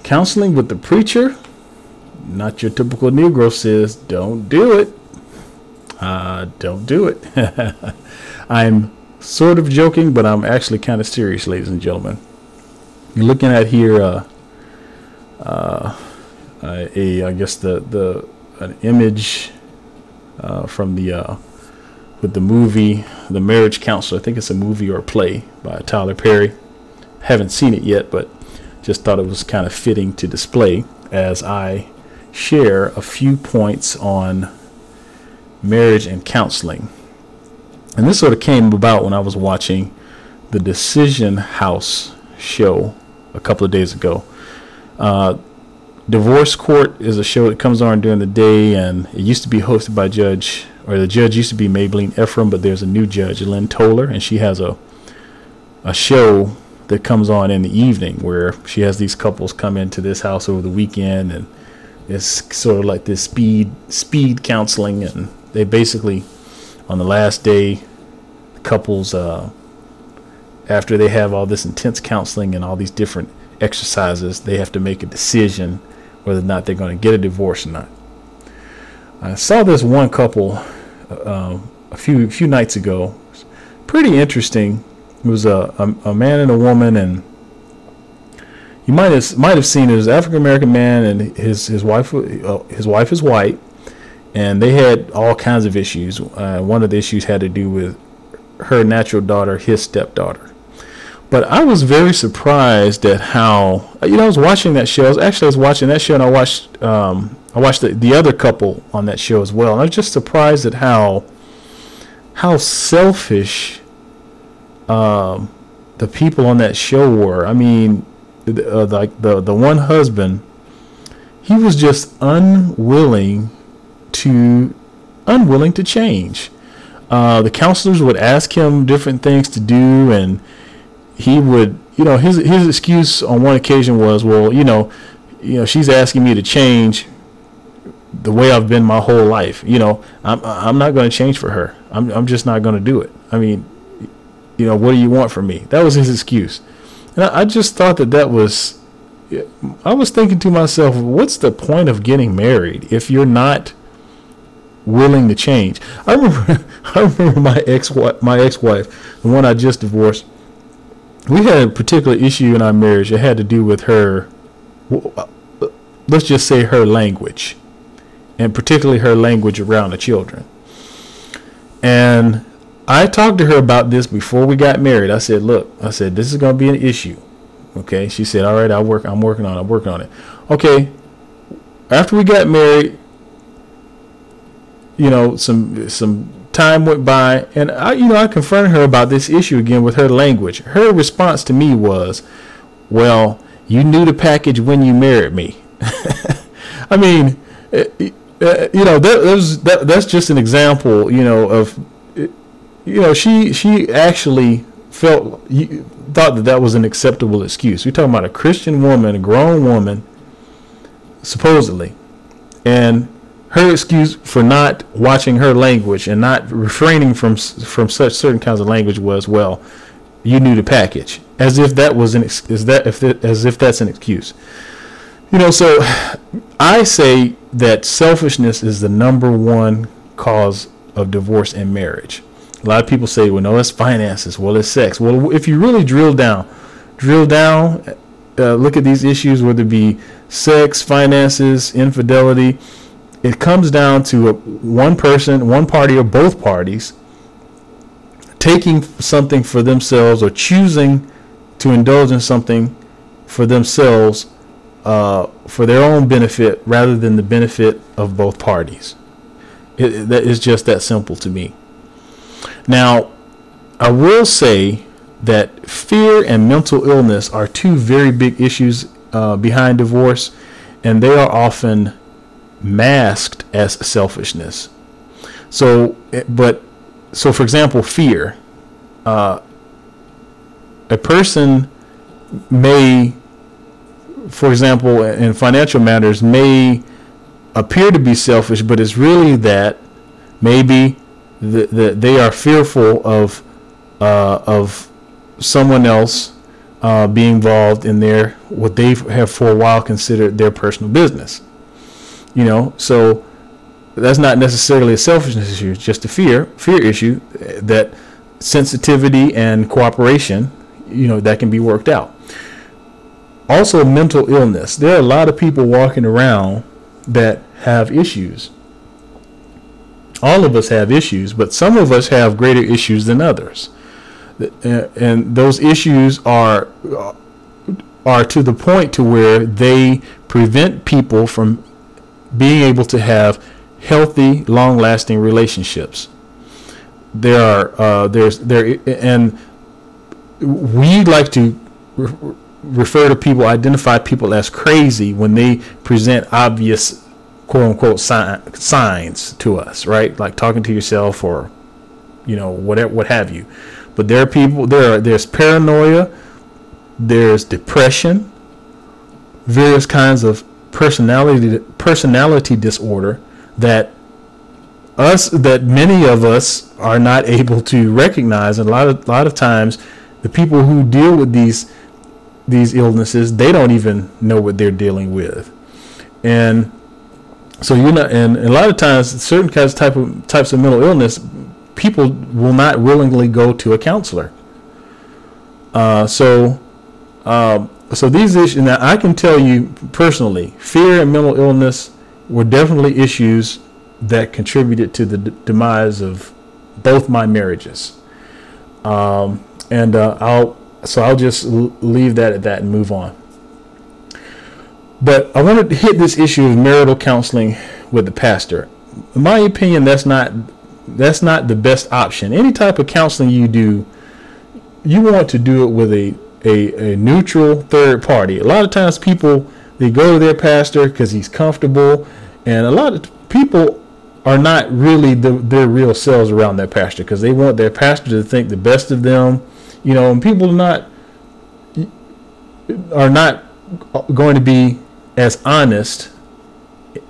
Counseling with the preacher, not your typical Negro, says don't do it. Don't do it. I'm sort of joking, but I'm actually kind of serious, ladies and gentlemen. You're looking at here I guess an image from the with the movie The Marriage Counselor. I think it's a movie or a play by Tyler Perry. Haven't seen it yet, but just thought it was kind of fitting to display as I share a few points on marriage and counseling. And this sort of came about when I was watching the Decision House show a couple of days ago. Divorce Court is a show that comes on during the day, and it used to be hosted by the judge used to be Maybelline Ephraim, but there's a new judge, Lynn Toller, and she has a show that comes on in the evening where she has these couples come into this house over the weekend, and it's sort of like this speed counseling, and they basically, on the last day, the couples, after they have all this intense counseling and all these different exercises, they have to make a decision whether or not they're going to get a divorce or not. I saw this one couple a few nights ago. Pretty interesting. It was a man and a woman, and you might have seen it. It was an African American man, and his wife is white, and they had all kinds of issues. One of the issues had to do with her natural daughter, his stepdaughter. But I was very surprised at how, I was watching that show. I was watching that show, and I watched the other couple on that show as well. And I was just surprised at how selfish the people on that show were. I mean, the one husband, he was just unwilling to change. The counselors would ask him different things to do, and he would, his excuse on one occasion was, well, she's asking me to change the way I've been my whole life. I'm not going to change for her. I'm just not going to do it. I mean, what do you want from me? That was his excuse. And I just thought that was, I was thinking to myself, what's the point of getting married if you're not willing to change? I remember my ex-wife, the one I just divorced. We had a particular issue in our marriage. It had to do with her, let's just say her language, and particularly her language around the children. And I talked to her about this before we got married. I said, look, this is going to be an issue. Okay. She said, all right, I'm working on it. Okay. After we got married, some time went by, and I confronted her about this issue again with her language. Her response to me was, well, you knew the package when you married me. I mean, that's just an example, of, she actually thought that was an acceptable excuse. We're talking about a Christian woman, a grown woman, supposedly, and her excuse for not watching her language and not refraining from such certain kinds of language was, well, you knew the package, as if that was as if that's an excuse. So I say that selfishness is the number one cause of divorce and marriage. A lot of people say, well, no, it's finances. Well, it's sex. Well, if you really drill down, look at these issues, whether it be sex, finances, infidelity. It comes down to one person, one party, or both parties taking something for themselves or choosing to indulge in something for themselves for their own benefit rather than the benefit of both parties. That is just that simple to me. Now, I will say that fear and mental illness are two very big issues behind divorce, and they are often masked as selfishness. So for example, fear. A person may, for example, in financial matters, may appear to be selfish, but it's really that maybe they are fearful of someone else be involved in what they have for a while considered their personal business. So that's not necessarily a selfishness issue. It's just a fear issue that sensitivity and cooperation, that can be worked out. Also, mental illness. There are a lot of people walking around that have issues. All of us have issues, but some of us have greater issues than others. And those issues are to the point to where they prevent people from being able to have healthy, long-lasting relationships. And we like to identify people as crazy when they present obvious, quote-unquote, signs to us, right? Like talking to yourself or, whatever, what have you. But there are people, there's paranoia, there's depression, various kinds of personality disorder that many of us are not able to recognize. And a lot of times the people who deal with these illnesses, they don't even know what they're dealing with. And so and a lot of times certain types of mental illness, people will not willingly go to a counselor. So these issues, now I can tell you personally, fear and mental illness were definitely issues that contributed to the demise of both my marriages. I'll just leave that at that and move on. But I wanted to hit this issue of marital counseling with the pastor. In my opinion, that's not the best option. Any type of counseling you do, you want to do it with a neutral third party. A lot of times people, they go to their pastor because he's comfortable, and a lot of people are not really their real selves around their pastor because they want their pastor to think the best of them. And people are not going to be as honest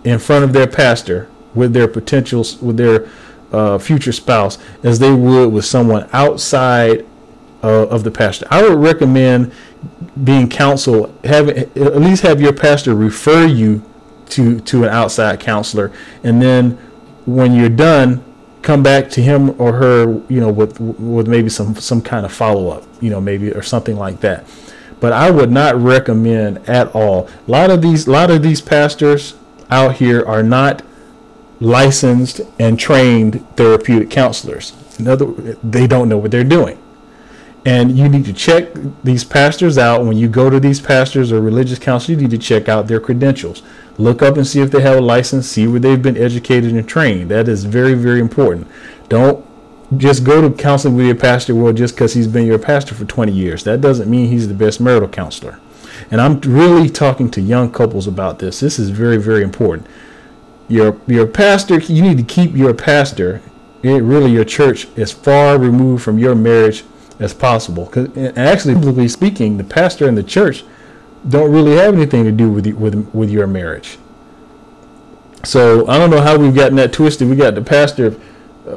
in front of their pastor with their future spouse as they would with someone outside of the pastor. I would recommend being counseled, at least have your pastor refer you to an outside counselor, and then when you're done, come back to him or her, with maybe some kind of follow-up, maybe, or something like that. But I would not recommend at all. A lot of these pastors out here are not licensed and trained therapeutic counselors. They don't know what they're doing. And you need to check these pastors out. When you go to these pastors or religious counselors, you need to check out their credentials. Look up and see if they have a license, see where they've been educated and trained. That is very, very important. Don't just go to counseling with your pastor just because he's been your pastor for 20 years. That doesn't mean he's the best marital counselor. And I'm really talking to young couples about this. This is very, very important. Your pastor, you need to keep your pastor, really your church, as far removed from your marriage as possible. And actually, biblically speaking, the pastor and the church don't really have anything to do with your marriage. So I don't know how we've gotten that twisted. We got the pastor,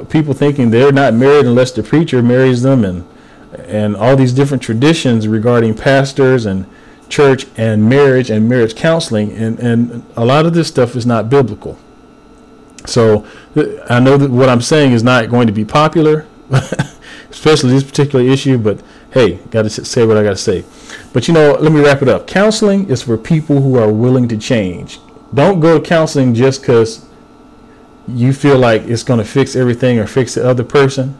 people thinking they're not married unless the preacher marries them, and all these different traditions regarding pastors and church and marriage counseling, and a lot of this stuff is not biblical. So I know that what I'm saying is not going to be popular, especially this particular issue, but hey, got to say what I got to say. But let me wrap it up. Counseling is for people who are willing to change. Don't go to counseling just because you feel like it's going to fix everything or fix the other person.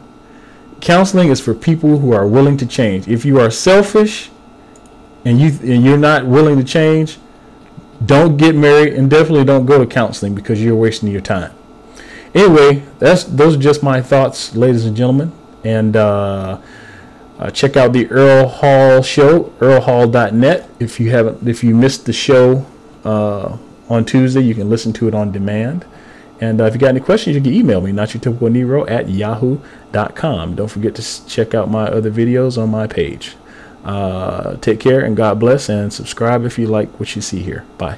Counseling is for people who are willing to change. If you are selfish and you're not willing to change, don't get married, and definitely don't go to counseling because you're wasting your time. Anyway, those are just my thoughts, ladies and gentlemen. And check out the Earl Hall show, earlhall.net. If you missed the show on Tuesday, you can listen to it on demand. And if you got any questions, you can email me, notyourtypicalnegro@yahoo.com. Don't forget to check out my other videos on my page. Take care and God bless, and subscribe if you like what you see here. Bye.